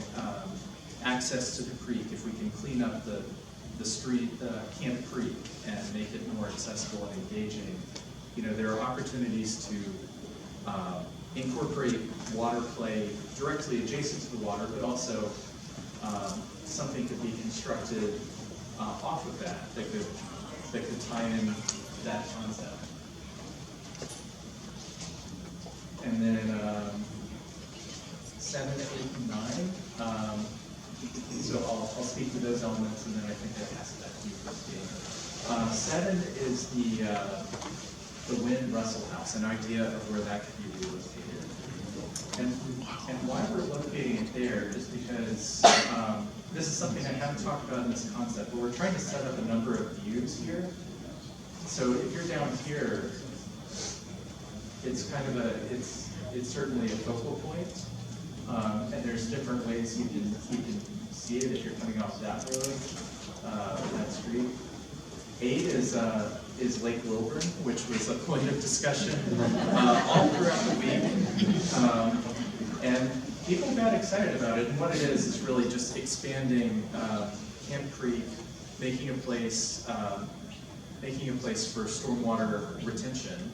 access to the creek, if we can clean up the street, Camp Creek, and make it more accessible and engaging, there are opportunities to incorporate water play directly adjacent to the water, but also something could be constructed off of that could tie in that concept. And then 7, 8, and 9. So I'll speak to those elements, and then I think I'll pass it back to you, Christine. 7 is the Wind Russell House, an idea of where that could be relocated. And why we're locating it there is because this is something I haven't talked about in this concept, but we're trying to set up a number of views here. So if you're down here, it's kind of it's certainly a focal point, and there's different ways you can see it if you're coming off that road, that street. 8 is is Lake Lilburn, which was a point of discussion all throughout the week. And people got excited about it, and what it is really just expanding Camp Creek, making a place for stormwater retention.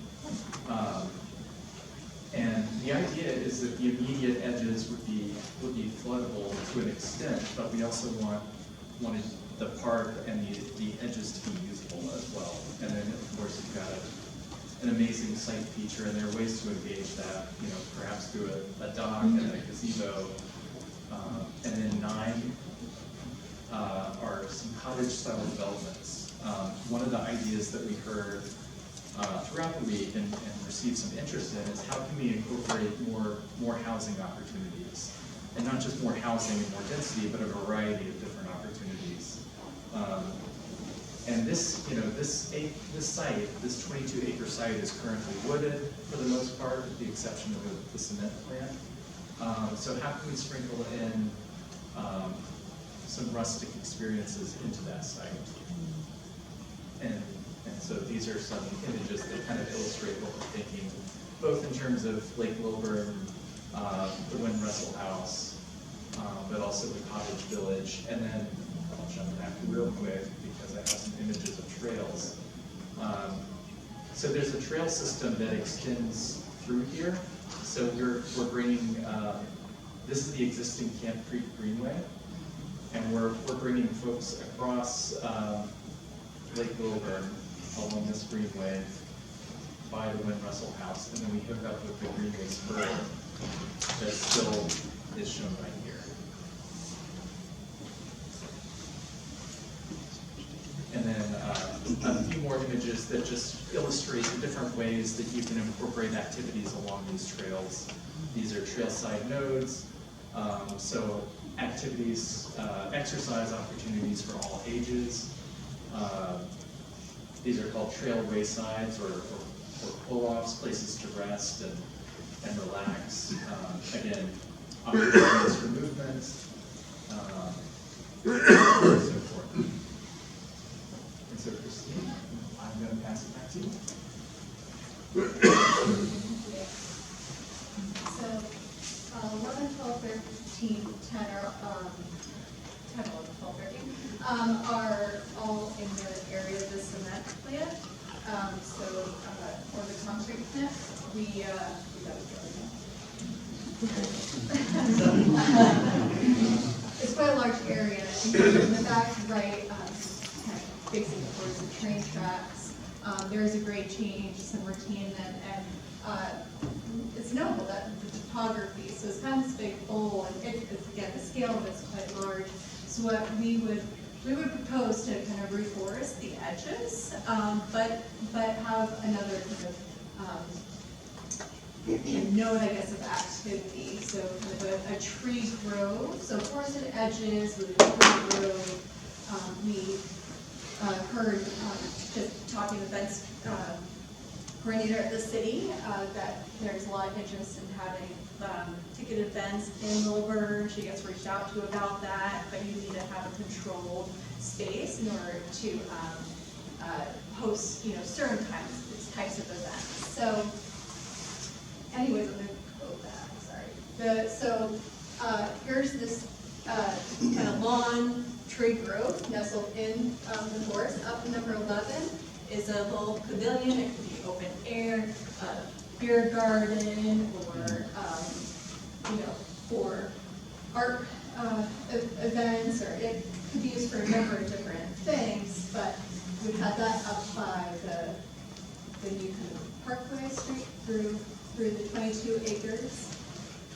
And the idea is that the immediate edges would be floodable to an extent, but we also wanted the park and the edges to be usable as well. And then of course you've got an amazing site feature, and there are ways to engage that, perhaps through a dock and a gazebo. And then 9 are some cottage-style developments. One of the ideas that we heard throughout the week and received some interest in is how can we incorporate more housing opportunities, and not just more housing and more density, but a variety of different opportunities. And this site, this 22-acre site, is currently wooded for the most part, with the exception of the cement plant. So how can we sprinkle in some rustic experiences into that site? And so these are some images that kind of illustrate what we're thinking, both in terms of Lake Lilburn, the Wynn Russell House, but also the cottage village. And then I'll jump back real quick because I have some images of trails. So there's a trail system that extends through here. So we're bringing, this is the existing Camp Creek Greenway, and we're bringing folks across Lake Lilburn along this greenway by the Wynn Russell House, and then we hook up with the Greenway spur that still is shown right here. And then a few more images that just illustrate the different ways that you can incorporate activities along these trails. These are trailside nodes, so activities, exercise opportunities for all ages. These are called trail waysides or pull-offs, places to rest and relax. Again, opportunities for movement, and so forth. And so, Christine, I'm going to pass it back to you. So, 11, 12, 13, 10 are 10, 11, 12, 13, are all in the area of the cement plant. Or the concrete plant. It's quite a large area. In the back right, kind of facing towards the train tracks, there is a grade change, some routine, and it's notable that the topography, so it's kind of this big bowl, and again, the scale of it's quite large. So what we would propose to kind of reforest the edges, but have another kind of node, I guess, of activity. So kind of a tree grove, so forested edges with a tree grove. We heard just talking to Ben's coordinator at the city that there's a lot of interest in having ticketed events in Lilburn. She gets reached out to about that, but you need to have a controlled space in order to host, certain types of events. So, anyways, I'm going to quote that. Sorry. Here's this kind of lawn tree grove nestled in the forest. Up in number 11 is a little pavilion. It could be open air, beer garden, or for art events, or it could be used for a number of different things. But we had that up by the new kind of Parkway Street through the 22 acres.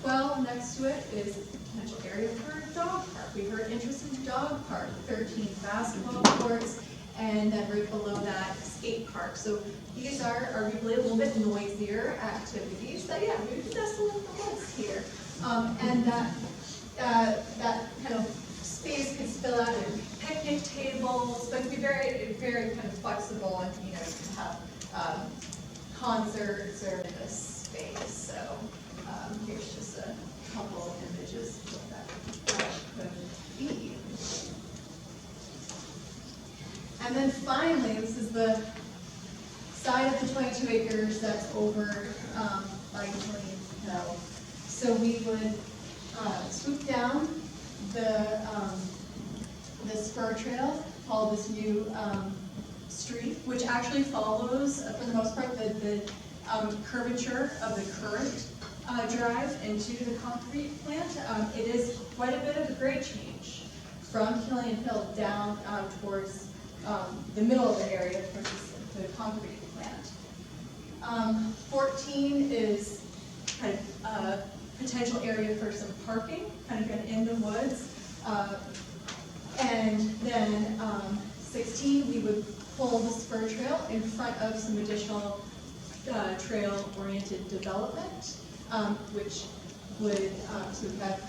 12 next to it is a potential area for a dog park. We heard interest in dog park, 13 basketball courts, and then right below that, skate park. So these are arguably a little bit noisier activities that, we could nestle in the woods here. And that kind of space could spill out in picnic tables, but it could be very, very kind of flexible, and you can have concerts or in this space. So here's just a couple of images of what that could be. And then finally, this is the 22 acres that's over by Killian Hill. So we would swoop down the spur trail, follow this new street, which actually follows, for the most part, the curvature of the current drive into the concrete plant. It is quite a bit of a grade change from Killian Hill down towards the middle of the area towards the concrete plant. 14 is kind of a potential area for some parking, kind of in the woods. And then 16, we would pull the spur trail in front of some additional trail-oriented development, which would sort of have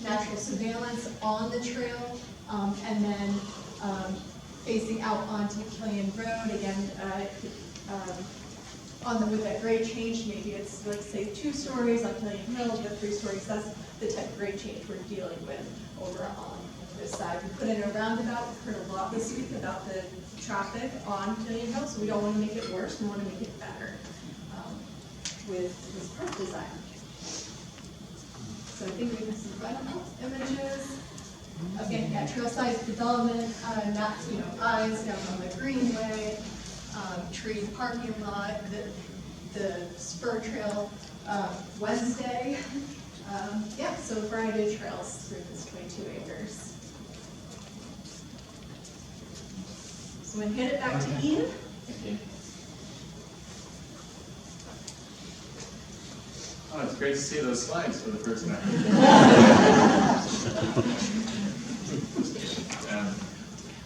natural surveillance on the trail, and then facing out onto Killian Road, again, with that grade change, maybe it's like, say, 2 stories on Killian Hill, but 3 stories, that's the type of grade change we're dealing with over on this side. We put in a roundabout. We've heard a lot this week about the traffic on Killian Hill, so we don't want to make it worse, we want to make it better with this park design. So I think we have some final images. Again, yeah, trail size development, not, eyes down on the greenway, tree parking lot, the spur trail, Wednesday. Yeah, so a variety of trails through this 22 acres. So I'm going to hand it back to Ian. Thank you. Oh, it's great to see those slides for the first time.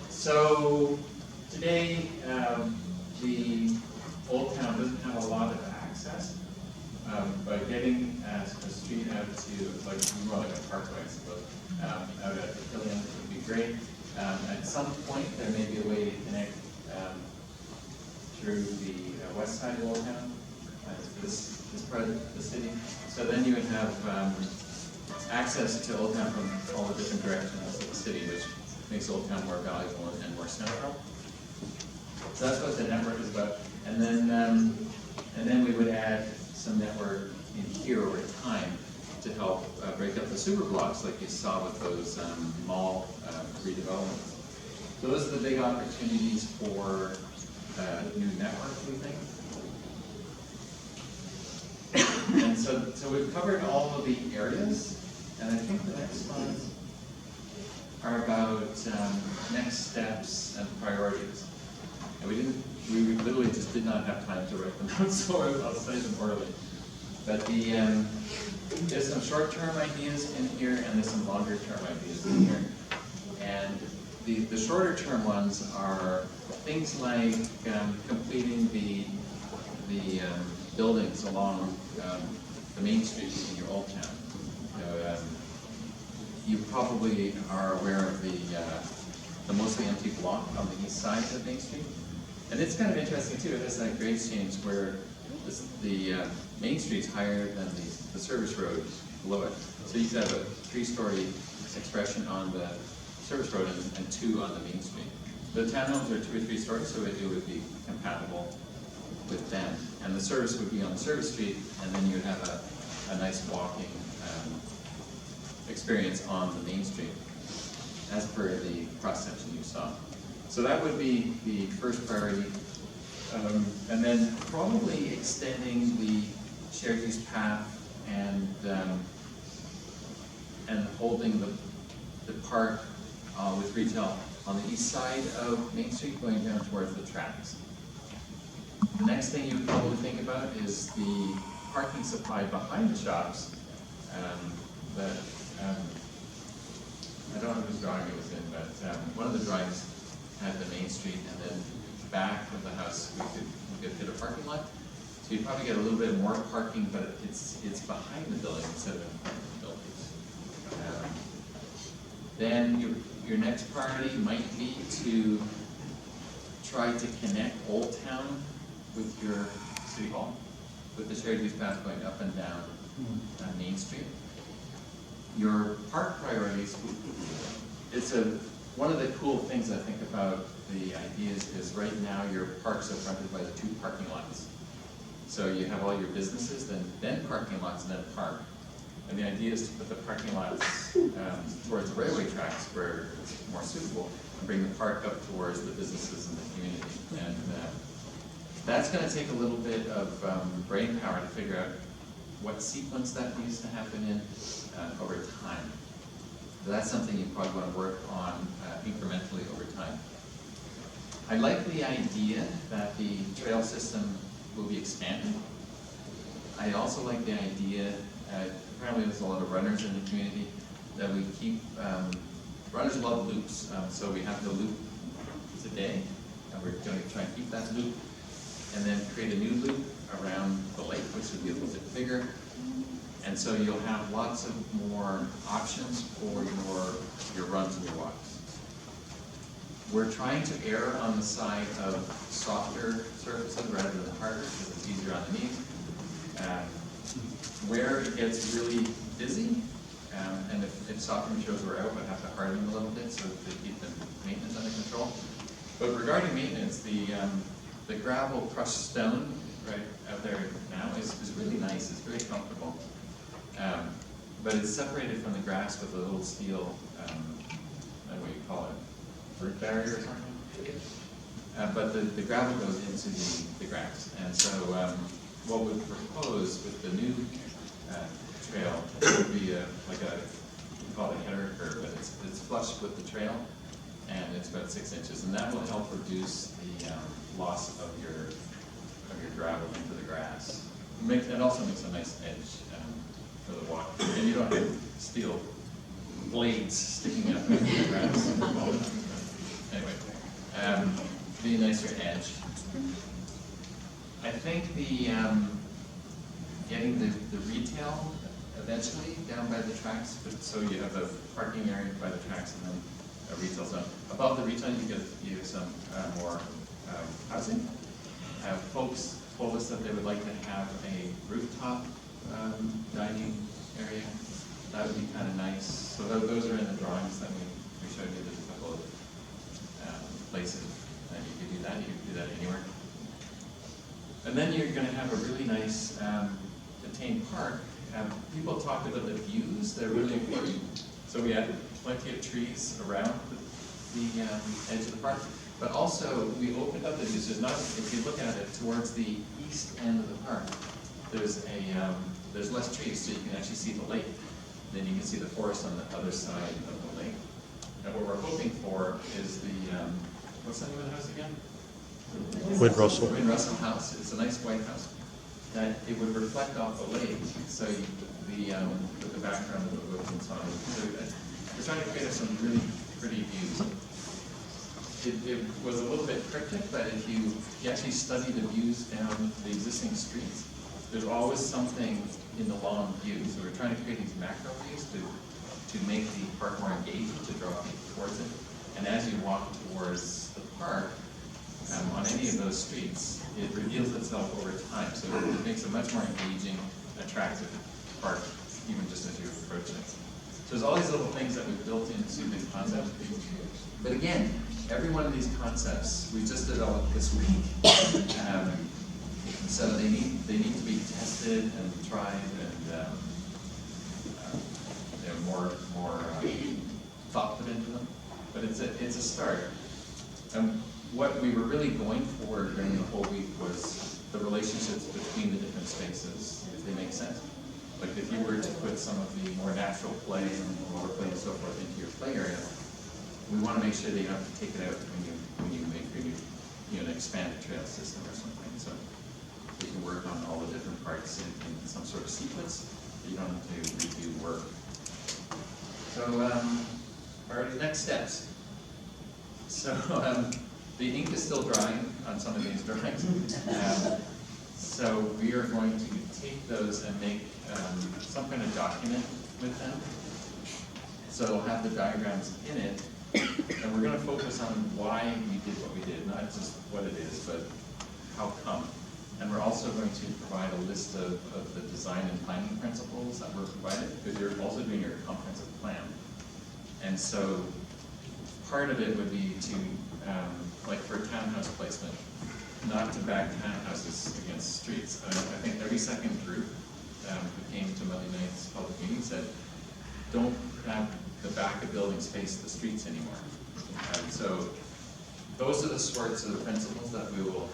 So today, the Old Town doesn't have a lot of access, but getting the street out to, like, more like a parkway, I suppose, out at the Killian would be great. At some point, there may be a way to connect through the west side of Old Town, this part of the city. So then you would have access to Old Town from all the different directions of the city, which makes Old Town more valuable and more central. So that's what the network is about. And then we would add some network in here over time to help break up the super blocks like you saw with those mall redevelopments. So those are the big opportunities for new network, we think. And so we've covered all of the areas, and I think the next ones are about next steps and priorities. And we literally just did not have time to write them down, so I'll say them orally. But there's some short-term ideas in here, and there's some longer-term ideas in here. And the shorter-term ones are things like completing the buildings along the main street in your Old Town. You probably are aware of the mostly empty block on the east side of Main Street. And it's kind of interesting too, it has that grade change where the Main Street's higher than the service road below it. So you could have a 3-story expression on the service road and 2 on the Main Street. The townhomes are 2 or 3 stories, so it would be compatible with them. And the service would be on the service street, and then you would have a nice walking experience on the Main Street, as per the cross-section you saw. So that would be the first priority. And then probably extending the shared use path and holding the park with retail on the east side of Main Street going down towards the tracks. The next thing you would probably think about is the parking supply behind the shops. I don't know whose drawing it was in, but one of the drawings had the Main Street, and then back of the house we could fit a parking lot. So you'd probably get a little bit more parking, but it's behind the building instead of in front of the buildings. Then your next priority might be to try to connect Old Town with your City Hall, with the shared use path going up and down Main Street. Your park priorities, one of the cool things I think about the ideas is right now your parks are fronted by the 2 parking lots. So you have all your businesses, then parking lots, and then park. And the idea is to put the parking lots towards the railway tracks where it's more suitable, and bring the park up towards the businesses in the community. And that's going to take a little bit of brain power to figure out what sequence that needs to happen in over time. So that's something you probably want to work on incrementally over time. I like the idea that the trail system will be expanded. I also like the idea, apparently there's a lot of runners in the community, that we keep, runners love loops, so we have the loop today, and we're going to try and keep that loop, and then create a new loop around the lake, which will be a little bit bigger. And so you'll have lots of more options for your runs and your walks. We're trying to err on the side of softer surfaces rather than harder, because it's easier on the knees. Where it gets really busy, and if softer materials were out, we'd have to harden them a little bit so that they keep the maintenance under control. But regarding maintenance, the gravel crushed stone right out there now is really nice. It's very comfortable. But it's separated from the grass with a little steel, I don't know what you call it, fruit barrier or something. But the gravel goes into the grass. And so what we propose with the new trail would be we call it a header curve, but it's flush with the trail, and it's about 6 inches. And that will help reduce the loss of your gravel into the grass. It also makes a nice edge for the walk. And you don't have steel blades sticking up into the grass. Anyway, be a nicer edge. I think getting the retail eventually down by the tracks, so you have the parking area by the tracks and then a retail zone. Above the retail, you get some more housing. Folks told us that they would like to have a rooftop dining area. That would be kind of nice. So those are in the drawings that we showed you. There's a couple of places that you could do that. You could do that anywhere. And then you're going to have a really nice contained park. People talked about the views. They're really important. So we had plenty of trees around the edge of the park. But also, we opened up the views. There's not, if you look at it towards the east end of the park, there's less trees, so you can actually see the lake. Then you can see the forest on the other side of the lake. And what we're hoping for is what's the name of the house again? Wind Russell. Wind Russell House. It's a nice white house. That it would reflect off the lake, so with the background of the woods and so on. So we're trying to create some really pretty views. It was a little bit cryptic, but if you actually study the views down the existing streets, there's always something in the long view. So we're trying to create these macro views to make the park more engaging, to draw people towards it. And as you walk towards the park, on any of those streets, it reveals itself over time. So it makes a much more engaging, attractive park, even just as you approach it. So there's all these little things that we've built into the concept. But again, every one of these concepts we just developed this week. So they need to be tested and tried and more thought put into them. But it's a start. What we were really going for during the whole week was the relationships between the different spaces, if they make sense. Like if you were to put some of the more natural play and water play and so forth into your play area, we want to make sure that you don't have to take it out when you make an expanded trail system or something. So you can work on all the different parts in some sort of sequence. You don't have to redo work. So, what are the next steps? So, the ink is still drying on some of these drawings. So we are going to take those and make some kind of document with them. So it'll have the diagrams in it, and we're going to focus on why we did what we did, not just what it is, but how come. And we're also going to provide a list of the design and planning principles that were provided, because you're also doing your comprehensive plan. And so part of it would be to, like for townhouse placement, not to back townhouses against streets. I think every second group who came to Monday night's public meeting said, don't have the back of buildings face the streets anymore. And so those are the sorts of principles that we will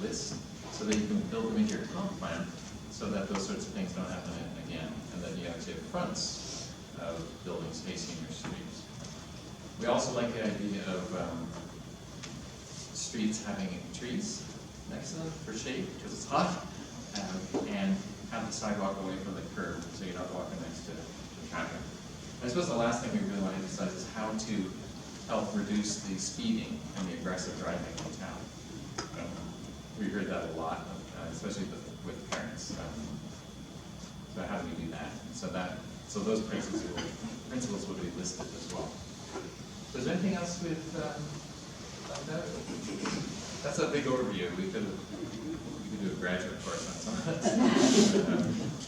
list so that you can build them into your comp plan so that those sorts of things don't happen again. And then you actually have fronts of buildings facing your streets. We also like the idea of streets having trees next to them for shade because it's hot, and have the sidewalk away from the curb so you're not walking next to traffic. I suppose the last thing we really want to emphasize is how to help reduce the speeding and the aggressive driving in town. We heard that a lot, especially with parents. So how do we do that? So those principles will be listed as well. So is there anything else with like that? That's a big overview. We could do a graduate course on some of that.